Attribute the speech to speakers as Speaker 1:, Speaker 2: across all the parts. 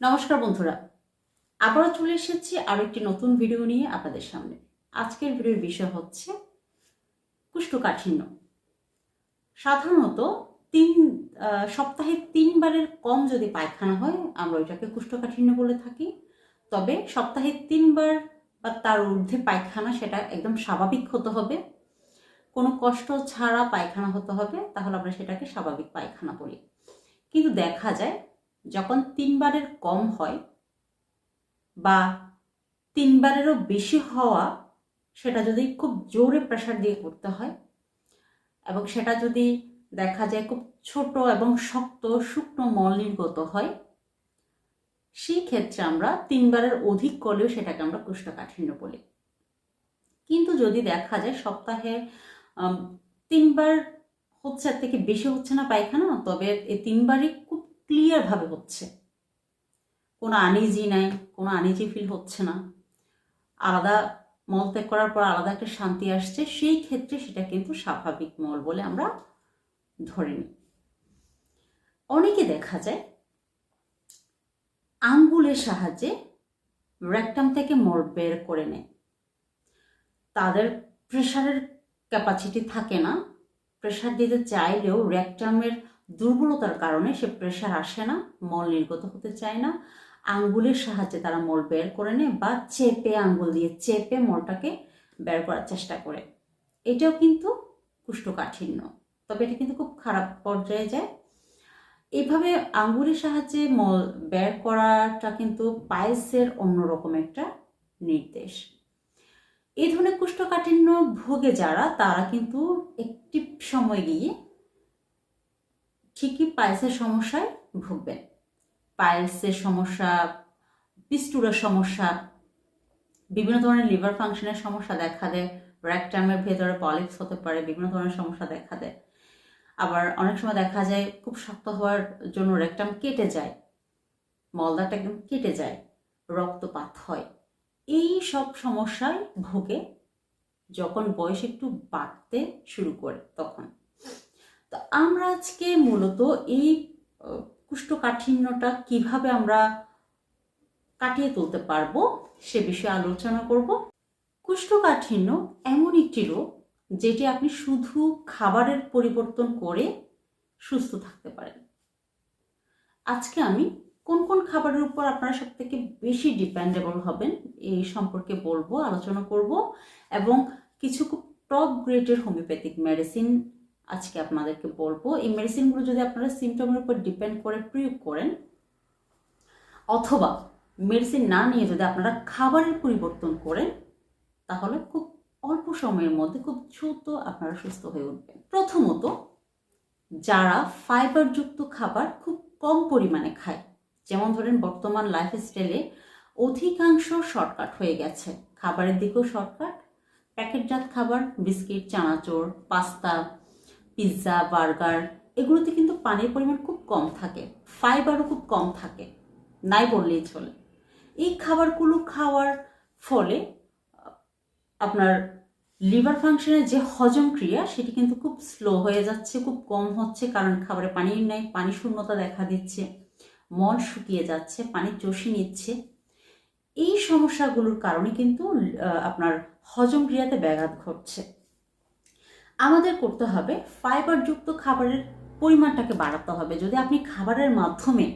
Speaker 1: নমস্কার বন্ধুরা, আবারও চলে এসেছি আরও একটি নতুন ভিডিও নিয়ে আপনাদের সামনে। আজকের ভিডিওর বিষয় হচ্ছে কোষ্ঠকাঠিন্য। সাধারণত তিন সপ্তাহে 3বারের কম যদি পায়খানা হয় আমরা ওইটাকে কোষ্ঠকাঠিন্য বলে থাকি। তবে সপ্তাহে 3বার বা তার ঊর্ধ্বে পায়খানা সেটা একদম স্বাভাবিক হতে হবে, কোনো কষ্ট ছাড়া পায়খানা হতে হবে, তাহলে আমরা সেটাকে স্বাভাবিক পায়খানা বলি। কিন্তু দেখা যায় যখন 3বারের কম হয় বা 3বারেরও বেশি হওয়া, সেটা যদি খুব জোরে প্রেশার দিয়ে করতে হয় এবং সেটা যদি দেখা যায় খুব ছোট এবং শক্ত শুকনো মল নির্গত হয়, সেই ক্ষেত্রে আমরা 3বারের অধিক করলেও সেটাকে আমরা কোষ্ঠকাঠিন্য বলি। কিন্তু যদি দেখা যায় সপ্তাহে 3বার হচ্ছে, এর থেকে বেশি হচ্ছে না পায়খানা, তবে এই 3বারই খুব ক্লিয়ারভাবে হচ্ছে, কোনো আনইজি নাই, কোনো আনইজি ফিল হচ্ছে না, আলাদা মলত্যাগ করার পর আলাদা একটা শান্তি আসছে, সেই ক্ষেত্রে সেটা কিন্তু স্বাভাবিক মল বলে আমরা ধরে নিই। অনেকে দেখা যায় আঙ্গুলের সাহায্যে রেকটাম থেকে মল বের করে নেয়। তাদের প্রেশারের ক্যাপাসিটি থাকে না, প্রেশার দিতে চাইলেও রেকটামের দুর্বলতার কারণে সে প্রেশার আসে না, মল নির্গত হতে চায় না। আঙ্গুলের সাহায্যে তারা মল বের করে নেয় বা চেপে, আঙ্গুল দিয়ে চেপে মলটাকে বের করার চেষ্টা করে। এটাও কিন্তু কোষ্ঠকাঠিন্য, তবে এটা কিন্তু খুব খারাপ পর্যায়ে যায়। এইভাবে আঙ্গুলের সাহায্যে মল বের করাটা কিন্তু পাইলসের অন্যরকম একটা নির্দেশ। এই ধরনের কোষ্ঠকাঠিন্য ভোগে যারা, তারা কিন্তু একটি সময় গিয়ে ঠিকই পাইলসের সমস্যায় ভুগবেন। পাইলসের সমস্যা, পিস্টুলার সমস্যা, বিভিন্ন ধরনের লিভার ফাংশনের সমস্যা দেখা দেয়, রেকটামের ভেতরে পলিপস হতে পারে, বিভিন্ন ধরনের সমস্যা দেখা দেয়। আবার অনেক সময় দেখা যায় খুব শক্ত হওয়ার জন্য রেকটাম কেটে যায়, মলদারটা একদম কেটে যায়, রক্তপাত হয়। এই সব সমস্যায় ভোগে যখন বয়স একটু বাড়তে শুরু করে তখন। তো আমরা আজকে মূলত এই কোষ্ঠকাঠিন্যটা কিভাবে আমরা কাটিয়ে তুলতে পারবো সে বিষয়ে আলোচনা করব। কোষ্ঠকাঠিন্য এমন একটি রোগ যেটি আপনি শুধু খাবারের পরিবর্তন করে সুস্থ থাকতে পারেন। আজকে আমি কোন কোন খাবারের উপর আপনারা সব থেকে বেশি ডিপেন্ডেবল হবেন এই সম্পর্কে বলবো, আলোচনা করব, এবং কিছু খুব টপ গ্রেডের হোমিওপ্যাথিক মেডিসিন আজকে আপনাদেরকে বলবো। এই মেডিসিনগুলো যদি আপনারা সিমটমের উপর ডিপেন্ড করে প্রয়োগ করেন, অথবা মেডিসিন না নিয়ে যদি আপনারা খাবারের পরিবর্তন করেন, তাহলে খুব অল্প সময়ের মধ্যে খুব দ্রুত আপনারা সুস্থ হয়ে উঠবেন। প্রথমত, যারা ফাইবারযুক্ত খাবার খুব কম পরিমাণে খায়, যেমন ধরেন বর্তমান লাইফস্টাইলে অধিকাংশ শর্টকাট হয়ে গেছে, খাবারের দিকেও শর্টকাট, প্যাকেটজাত খাবার, বিস্কিট, চানাচুর, পাস্তা, পিৎজা, বার্গার, এগুলোতে কিন্তু পানির পরিমাণ খুব কম থাকে, ফাইবারও খুব কম থাকে, নাই বললেই চলে। এই খাবারগুলো খাওয়ার ফলে আপনার লিভার ফাংশনের যে হজম ক্রিয়া সেটি কিন্তু খুব স্লো হয়ে যাচ্ছে, খুব কম হচ্ছে, কারণ খাবারে পানি নেই, পানি শূন্যতা দেখা দিচ্ছে, মল শুকিয়ে যাচ্ছে, পানি চষে নিচ্ছে। এই সমস্যাগুলোর কারণে কিন্তু আপনার হজম ক্রিয়াতে ব্যাঘাত ঘটছে। আমাদের করতে হবে ফাইবারযুক্ত খাবারের পরিমাণটাকে বাড়াতে হবে। যদি আপনি খাবারের মাধ্যমে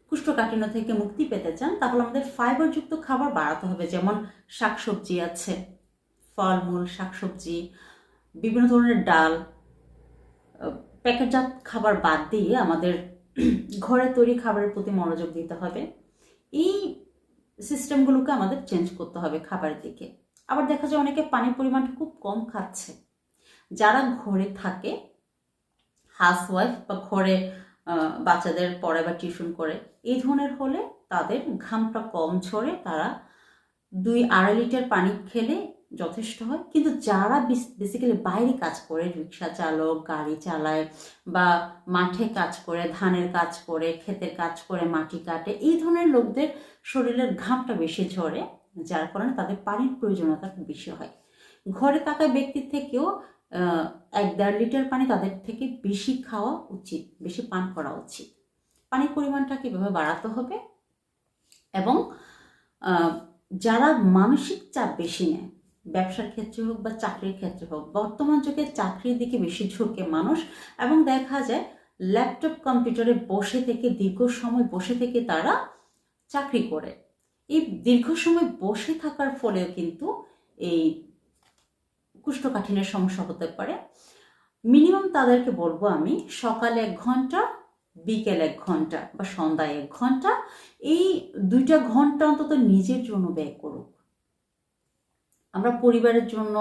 Speaker 1: কোষ্ঠকাঠিন্য থেকে মুক্তি পেতে চান, তাহলে আমাদের ফাইবারযুক্ত খাবার বাড়াতে হবে। যেমন শাকসবজি আছে, ফলমূল, শাকসবজি, বিভিন্ন ধরনের ডাল, প্যাকেটজাত খাবার বাদ দিয়ে আমাদের ঘরে তৈরি খাবারের প্রতি মনোযোগ দিতে হবে। এই সিস্টেমগুলোকে আমাদের চেঞ্জ করতে হবে খাবারের দিকে। আবার দেখা যায় অনেকে পানির পরিমাণটা খুব কম খাচ্ছে। যারা ঘরে থাকে, হাউসওয়াইফ বা ঘরে বাচ্চাদের পড়ায় বা টিউশন করে, এই ধরনের হলে তাদের ঘামটা কম ঝরে, তারা 2-2.5 লিটার পানি খেলে যথেষ্ট হয়। কিন্তু যারা বেসিক্যালি বাইরে কাজ করে, রিক্সা চালক, গাড়ি চালায়, বা মাঠে কাজ করে, ধানের কাজ করে, ক্ষেতের কাজ করে, মাটি কাটে, এই ধরনের লোকদের শরীরের ঘামটা বেশি ঝরে, যার কারণে তাদের পানির প্রয়োজনীয়তা খুব বেশি হয়। ঘরে থাকা ব্যক্তির থেকেও 1-1.5 লিটার পানি তাদের থেকে বেশি খাওয়া উচিত, বেশি পান করা উচিত। পানির পরিমাণটা কীভাবে বাড়াতে হবে, এবং যারা মানসিক চাপ বেশি নেয়, ব্যবসার ক্ষেত্রে হোক বা চাকরির ক্ষেত্রে হোক, বর্তমান যুগে চাকরির দিকে বেশি ঝুঁকে মানুষ, এবং দেখা যায় ল্যাপটপ কম্পিউটারে বসে থেকে দীর্ঘ সময় বসে থেকে তারা চাকরি করে। এই দীর্ঘ সময় বসে থাকার ফলেও কিন্তু এই কোষ্ঠকাঠিন্যের সমস্যা হতে পারে। মিনিমাম তাদেরকে বলবো আমি, সকালে 1 ঘন্টা, বিকেল 1 ঘন্টা বা সন্ধ্যায় 1 ঘন্টা, এই 2টা ঘন্টা অন্তত নিজের জন্য ব্যয় করুক। আমরা পরিবারের জন্য,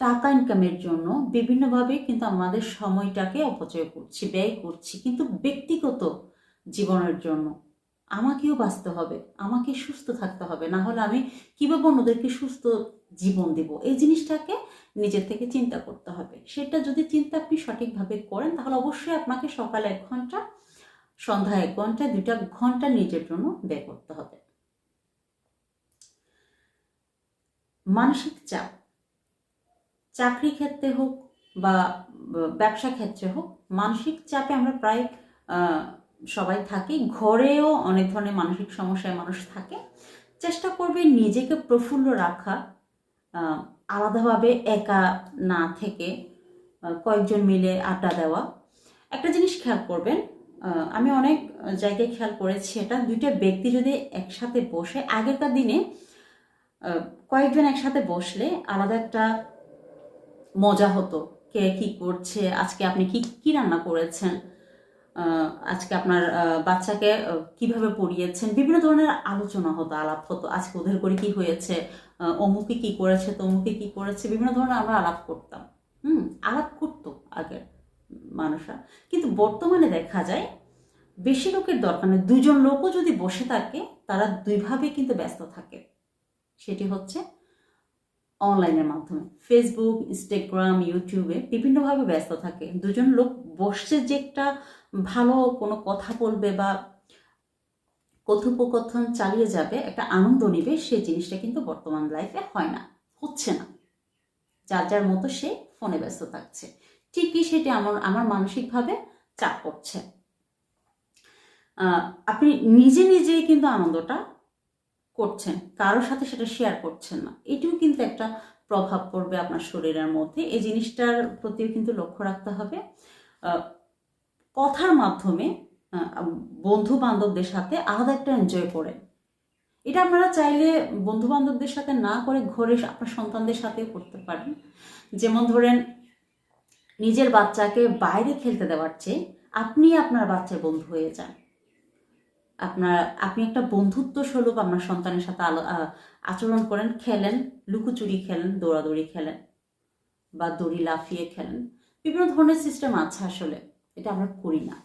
Speaker 1: টাকা ইনকামের জন্য বিভিন্নভাবে কিন্তু আমাদের সময়টাকে অপচয় করছি, ব্যয় করছি, কিন্তু ব্যক্তিগত জীবনের জন্য আমাকেও বাঁচতে হবে, আমাকে সুস্থ থাকতে হবে, না হলে আমি কীভাবে অন্যদেরকে সুস্থ জীবন দিব, এই জিনিসটাকে নিজের থেকে চিন্তা করতে হবে। সেটা যদি চিন্তা আপনি সঠিকভাবে করেন তাহলে অবশ্যই আপনাকে সকালে 1 ঘন্টা, সন্ধ্যায় 1 ঘন্টা, 2টা ঘন্টা নিজের জন্য ব্যয় করতে হবে। মানসিক চাপ চাকরি ক্ষেত্রে হোক বা ব্যবসা ক্ষেত্রে হোক, মানসিক চাপে আমরা প্রায় সবাই থাকি। ঘরেও অনেক ধরনের মানসিক সমস্যায় মানুষ থাকে। চেষ্টা করবে নিজেকে প্রফুল্ল রাখা, আলাদাভাবে একা না থেকে কয়েকজন মিলে আড্ডা দেওয়া। একটা জিনিস খেয়াল করবেন, আমি অনেক জায়গায় খেয়াল করেছি এটা, 2টা ব্যক্তি যদি একসাথে বসে, আগেরকার দিনে কয়েকজন একসাথে বসলে আলাদা একটা মজা হতো। কে কি করছে, আজকে আপনি কি কি রান্না করেছেন, আজকে আপনার বাচ্চাকে কিভাবে পড়িয়েছেন, বিভিন্ন ধরনের আলোচনা হতো, আলাপ হতো। আজকে ওদের করে কি হয়েছে, অমুকে কি করেছে, তমুকে কি করেছে, বিভিন্ন ধরনের আমরা আলাপ করতাম। আলাপ করতো আগের মানুষরা। কিন্তু বর্তমানে দেখা যায় বেশি লোকের দরকার নেই, 2জন লোকও যদি বসে থাকে তারা 2ভাবে কিন্তু ব্যস্ত থাকে। সেটি হচ্ছে অনলাইনের মাধ্যমে, ফেসবুক, ইনস্টাগ্রাম, ইউটিউবে বিভিন্নভাবে ব্যস্ত থাকে। 2জন লোক বসছে যে একটা ভালো কোনো কথা বলবে বা কথোপকথন চালিয়ে যাবে, একটা আনন্দ নিবে, সেই জিনিসটা কিন্তু বর্তমান লাইফে হয় না, হচ্ছে না। যার যার মতো সে ফোনে ব্যস্ত থাকছে। ঠিকই সেটি আমার মানসিকভাবে চাপ করছে। আপনি নিজে নিজেই কিন্তু আনন্দটা করছেন, কারোর সাথে সেটা শেয়ার করছেন না, এটিও কিন্তু একটা প্রভাব পড়বে আপনার শরীরের মধ্যে। এই জিনিসটার প্রতিও কিন্তু লক্ষ্য রাখতে হবে। কথার মাধ্যমে বন্ধু বান্ধবদের সাথে আলাদা একটা এনজয় করেন। এটা আপনারা চাইলে বন্ধু বান্ধবদের সাথে না করে ঘরে আপনার সন্তানদের সাথেও করতে পারেন। যেমন ধরেন, নিজের বাচ্চাকে বাইরে খেলতে দেওয়ার চেয়ে আপনি আপনার বাচ্চার বন্ধু হয়ে যান। আপনি একটা বন্ধুত্ব স্বরূপ আপনার সন্তানের সাথে আচরণ করেন, খেলেন, লুকোচুরি খেলেন, দৌড়াদৌড়ি খেলেন বা দড়ি লাফিয়ে খেলেন। বিভিন্ন ধরনের সিস্টেম আছে, আসলে এটা আমরা করি না।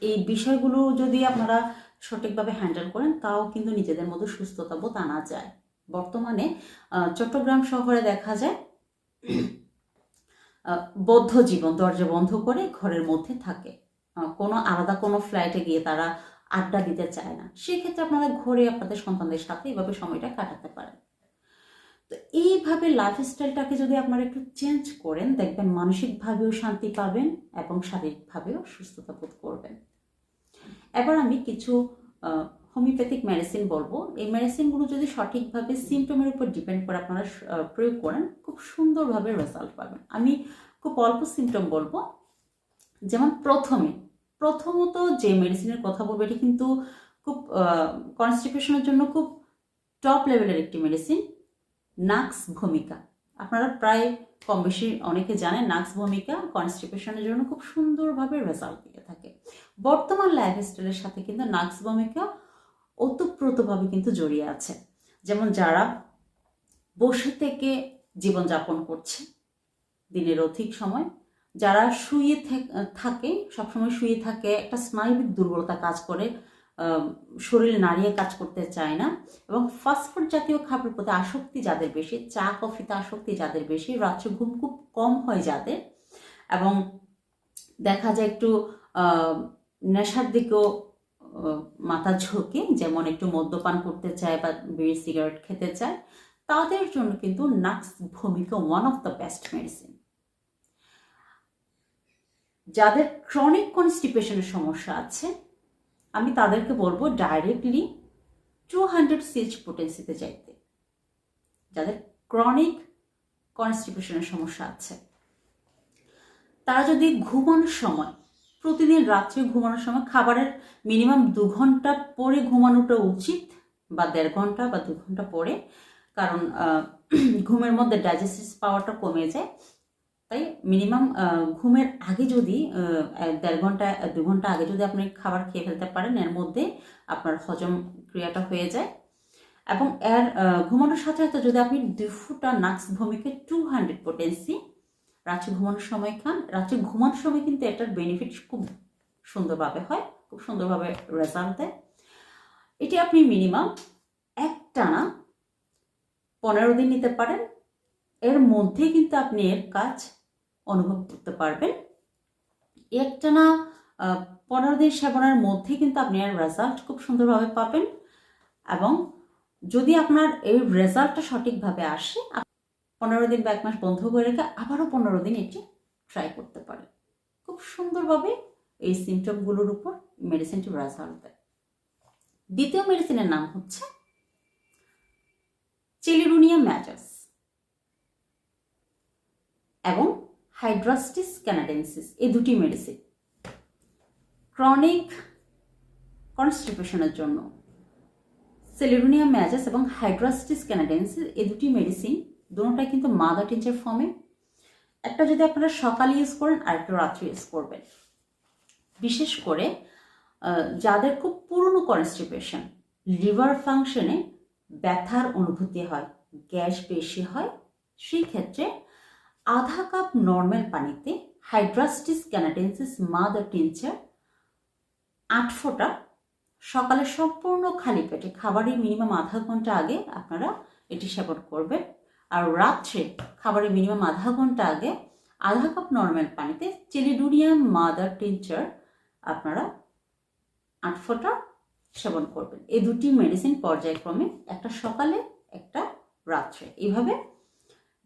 Speaker 1: এই বিষয়গুলো যদি আপনারা সঠিকভাবে হ্যান্ডেল করেন তাও কিন্তু নিজেদের মধ্যে সুস্থতা বোধ আনা যায়। বর্তমানে চট্টগ্রাম শহরে দেখা যায় বদ্ধ জীবন, দরজা বন্ধ করে ঘরের মধ্যে থাকে, কোনো আলাদা কোনো ফ্ল্যাটে গিয়ে তারা আড্ডা দিতে চায় না। সেক্ষেত্রে আপনারা ঘরে আপনাদের সন্তানদের সাথে এভাবে সময়টা কাটাতে পারেন। তো এইভাবে লাইফস্টাইলটাকে যদি আপনারা একটু চেঞ্জ করেন, দেখবেন মানসিকভাবেও শান্তি পাবেন এবং শারীরিকভাবেও সুস্থতা বোধ করবেন। এবার আমি কিছু হোমিওপ্যাথিক মেডিসিন বলবো। এই মেডিসিনগুলো যদি সঠিকভাবে সিমটমের উপর ডিপেন্ড করে আপনারা প্রয়োগ করেন, খুব সুন্দরভাবে রেজাল্ট পাবেন। আমি খুব অল্প সিমটম বলবো। যেমন প্রথমত যে মেডিসিনের কথা বলবো, এটি কিন্তু খুব কনস্টিপেশনের জন্য খুব টপ লেভেলের একটি মেডিসিন, নাক্স ভূমিকা। আপনারা প্রায় কম বেশি অনেকে জানেন, নাক্স ভূমিকা কনস্টিপেশনের জন্য খুব সুন্দরভাবে রেজাল্ট দিয়ে থাকে। বর্তমান লাইফস্টাইলের সাথে কিন্তু নাক্স ভূমিকা ওতপ্রোতভাবে কিন্তু জড়িয়ে আছে। যেমন যারা বসে থেকে জীবনযাপন করছে দিনের অধিক সময়, যারা শুয়ে থাকে, সবসময় শুয়ে থাকে, একটা স্নায়বিক দুর্বলতা কাজ করে, শরীরে নাড়িয়ে কাজ করতে চায় না, এবং ফাস্টফুড জাতীয় খাবারের প্রতি আসক্তি যাদের বেশি, চা কফিতে আসক্তি যাদের বেশি, রাত্রে ঘুম খুব কম হয় যাদের, এবং দেখা যায় একটু নেশার দিকেও মাথা ঝোঁকে, যেমন একটু মদ্যপান করতে চায় বা বিড়ি সিগারেট খেতে চায়, তাদের জন্য কিন্তু নাক্স ভূমিকা one of the best medicine. যাদের ক্রনিক কনস্টিপেশনের সমস্যা আছে আমি তাদেরকে বলবো ডাইরেক্টলি 200 সিএইচ পোটেন্সিতে যাইতে। যাদের ক্রনিক কনস্টিপেশনের সমস্যা আছে তারা যদি ঘুমানোর সময়, প্রতিদিন রাত্রে ঘুমানোর সময় খাবারের মিনিমাম 2 ঘন্টা পরে ঘুমানোটা উচিত, বা 1.5 ঘন্টা বা 2 ঘন্টা পরে, কারণ ঘুমের মধ্যে ডাইজেস্টিভ পাওয়ারটা কমে যায়। তাই মিনিমাম ঘুমের আগে যদি 1.5 ঘন্টা 2 ঘন্টা আগে যদি আপনি খাবার খেয়ে ফেলতে পারেন, এর মধ্যে আপনার হজম ক্রিয়াটা হয়ে যায়। এবং এর ঘুমানোর সাথে সাথে যদি আপনি 2 ফুটা নাক্স ভূমিকে 200 পোটেন্সি রাত্রে ঘুমানোর সময় খান, রাত্রে ঘুমানোর সময় কিন্তু এটার বেনিফিট খুব সুন্দরভাবে হয়, খুব সুন্দরভাবে রেজাল্ট দেয়। এটি আপনি মিনিমাম একটানা 15 দিন নিতে পারেন। এর মধ্যে কিন্তু আপনি এর কাজ অনুভব করতে পারবেন। একটানা 15 দিন সেবনের মধ্যে কিন্তু আপনি এর রেজাল্ট খুব সুন্দরভাবে পাবেন। এবং যদি আপনার এই রেজাল্টটা সঠিকভাবে আসে, 15 দিন বা 1 মাস বন্ধ করে রেখে আবারও 15 দিন এটি ট্রাই করতে পারেন। খুব সুন্দরভাবে এই সিমটমগুলোর উপর মেডিসিনটি রেজাল্ট দেয়। দ্বিতীয় মেডিসিনের নাম হচ্ছে চেলিডোনিয়াম ম্যাজাস এবং হাইড্রাস্টিস ক্যানাডেন্সিস। এই দুটি মেডিসিন ক্রনিক কনস্টিপেশনের জন্য চেলিডোনিয়াম ম্যাজাস এবং হাইড্রাস্টিস ক্যানাডেন্সিস এই দুটি মেডিসিন দুটোটাই কিন্তু মাদার টিনচার ফর্মে। একটা যদি আপনারা সকালে ইউজ করেন আর একটা রাত্রে ইউজ করবেন। বিশেষ করে যাদের খুব পুরনো কনস্টিপেশন, লিভার ফাংশনে ব্যথার অনুভূতি হয়, গ্যাস বেশি হয়, সেই ক্ষেত্রে আধা কাপ নর্মাল পানিতে হাইড্রাস্টিস ক্যানাডেন্সিস মাদার টিনচার 8 ফোঁটা সকালে সম্পূর্ণ খালি পেটে খাবারের মিনিমাম আধা ঘন্টা আগে আপনারা এটি সেবন করবেন। আর রাত্রে খাবারের মিনিমাম আধা ঘন্টা আগে আধা কাপ নর্মাল পানিতে চেলিডোনিয়াম মাদার টিনচার আপনারা 8 ফোঁটা সেবন করবেন। এই দুটি মেডিসিন পর্যায়ক্রমে, একটা সকালে একটা রাত্রে, এইভাবে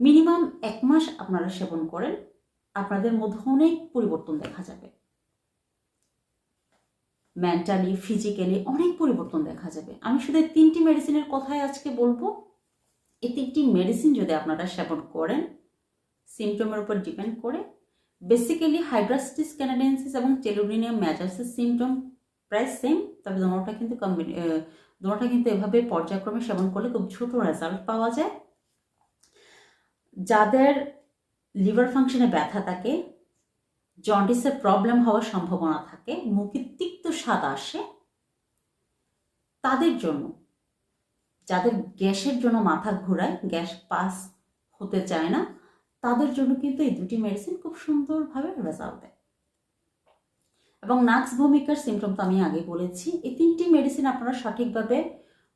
Speaker 1: মিনিমাম 1 মাস আপনারা সেবন করেন, আপনাদের মধ্যে অনেক পরিবর্তন দেখা যাবে। মেন্টালি, ফিজিক্যালি অনেক পরিবর্তন দেখা যাবে। আমি শুধু 3টি মেডিসিনের কথাই আজকে বলবো। এই 3টি মেডিসিন যদি আপনারা সেবন করেন, সিমটমের উপর ডিপেন্ড করে, বেসিক্যালি হাইড্রাস্টিস ক্যানাডেন্সিস এবং চেলিডোনিয়াম ম্যাজাসের সিমটম প্রায় সেম, তবে দুটোটা কিন্তু এভাবে পর্যায়ক্রমে সেবন করলে খুব দ্রুত রেজাল্ট পাওয়া যায়। যাদের লিভার ফাংশনে ব্যথা থাকে, জন্ডিসের প্রবলেম হওয়ার সম্ভাবনা থাকে, মুখে তিক্ত স্বাদ আসে, তাদের জন্য, যাদের গ্যাসের জন্য মাথা ঘোরায়, গ্যাস পাস হতে চায় না, তাদের জন্য কিন্তু এই দুটি মেডিসিন খুব সুন্দরভাবে রেজাল্ট দেয়। এবং নাক্স ভূমিকার সিমটম তো আমি আগে বলেছি। এই 3টি মেডিসিন আপনারা সঠিকভাবে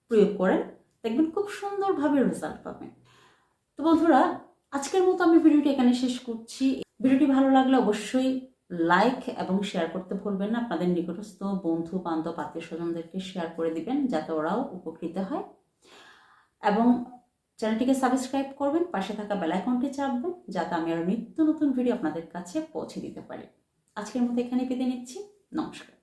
Speaker 1: প্রয়োগ করেন, দেখবেন খুব সুন্দরভাবে রেজাল্ট পাবেন। তো বন্ধুরা, আজকের মতো আমি ভিডিওটি এখানে শেষ করছি। ভিডিওটি ভালো লাগলে অবশ্যই লাইক এবং শেয়ার করতে ভুলবেন না। আপনাদের নিকটস্থ বন্ধু বান্ধব আত্মীয় স্বজনদেরকে শেয়ার করে দিবেন যাতে ওরাও উপকৃত হয়। এবং চ্যানেলটিকে সাবস্ক্রাইব করবেন, পাশে থাকা বেল আইকনটি চাপবেন যাতে আমি আরো নিত্য নতুন ভিডিও আপনাদের কাছে পৌঁছে দিতে পারি। আজকের মতো এখানে বিদায় নিচ্ছি। নমস্কার।